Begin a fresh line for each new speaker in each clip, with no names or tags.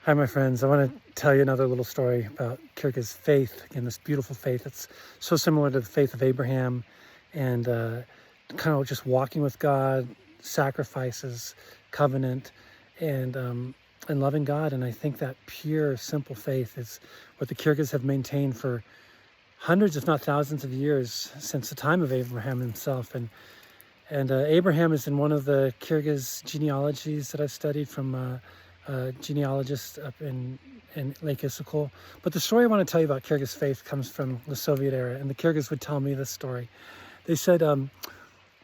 Hi, my friends. I want to tell you another little story about Kyrgyz faith. Again, this beautiful faith. It's so similar to the faith of Abraham and kind of just walking with God, sacrifices, covenant, and loving God. And I think that pure, simple faith is what the Kyrgyz have maintained for hundreds, if not thousands of years since the time of Abraham himself. And Abraham is in one of the Kyrgyz genealogies that I've studied from genealogist up in Lake Issyk. But the story I want to tell you about Kyrgyz faith comes from the Soviet era, and the Kyrgyz would tell me this story. They said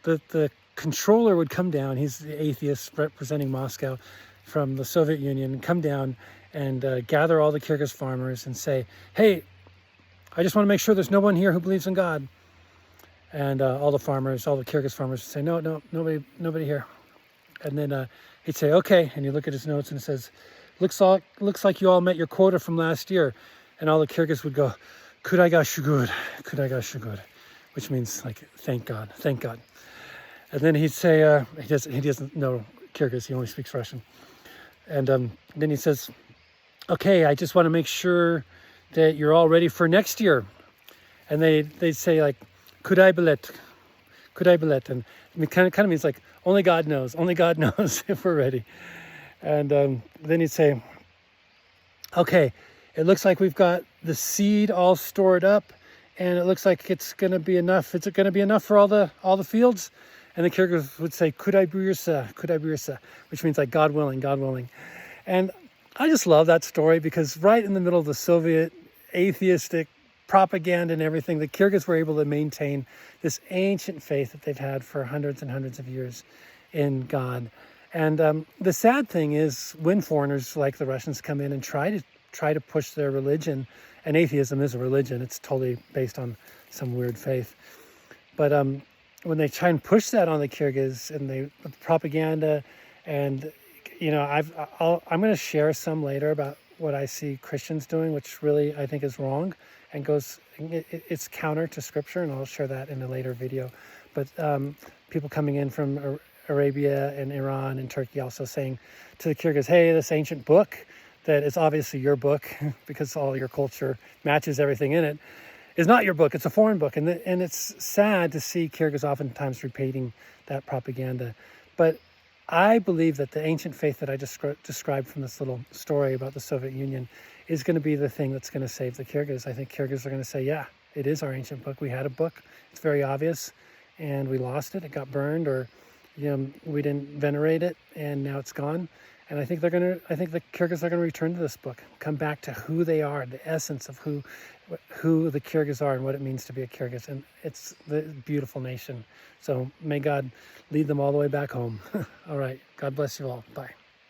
the controller would come down, he's the atheist representing Moscow from the Soviet Union, come down and gather all the Kyrgyz farmers and say, hey, I just want to make sure there's no one here who believes in God. And all the Kyrgyz farmers would say, no, nobody here. And then he'd say, okay. And you look at his notes and it says, looks like you all met your quota from last year. And all the Kyrgyz would go, Kudaga shugur, which means like, thank God. And then he'd say, he doesn't know Kyrgyz, he only speaks Russian. And then he says, okay, I just want to make sure that you're all ready for next year. And they'd say like, Kudai bilet. And it kind of means like, only God knows if we're ready. And then he'd say, okay, it looks like we've got the seed all stored up, and it looks like it's going to be enough. Is it going to be enough for all the fields? And the Kyrgyz would say, Kudai buyursa, which means like God willing. And I just love that story because right in the middle of the Soviet atheistic propaganda and everything, the Kyrgyz were able to maintain this ancient faith that they've had for hundreds and hundreds of years in God. And the sad thing is when foreigners like the Russians come in and try to push their religion, and atheism is a religion, it's totally based on some weird faith. But when they try and push that on the Kyrgyz and the propaganda, and I'm going to share some later about what I see Christians doing, which really I think is wrong and it's counter to scripture, and I'll share that in a later video. But people coming in from Arabia and Iran and Turkey also saying to the Kyrgyz, hey, this ancient book that is obviously your book because all your culture matches everything in it, is not your book, it's a foreign book. And it's sad to see Kyrgyz oftentimes repeating that propaganda. But I believe that the ancient faith that I described from this little story about the Soviet Union is going to be the thing that's going to save the Kyrgyz. I think Kyrgyz are going to say, yeah, it is our ancient book. We had a book. It's very obvious, and we lost it. It got burned, or we didn't venerate it, and now it's gone. And I think the Kyrgyz are going to return to this book, come back to who they are, the essence of who the Kyrgyz are and what it means to be a Kyrgyz. And it's the beautiful nation. So may God lead them all the way back home. All right. God bless you all. Bye.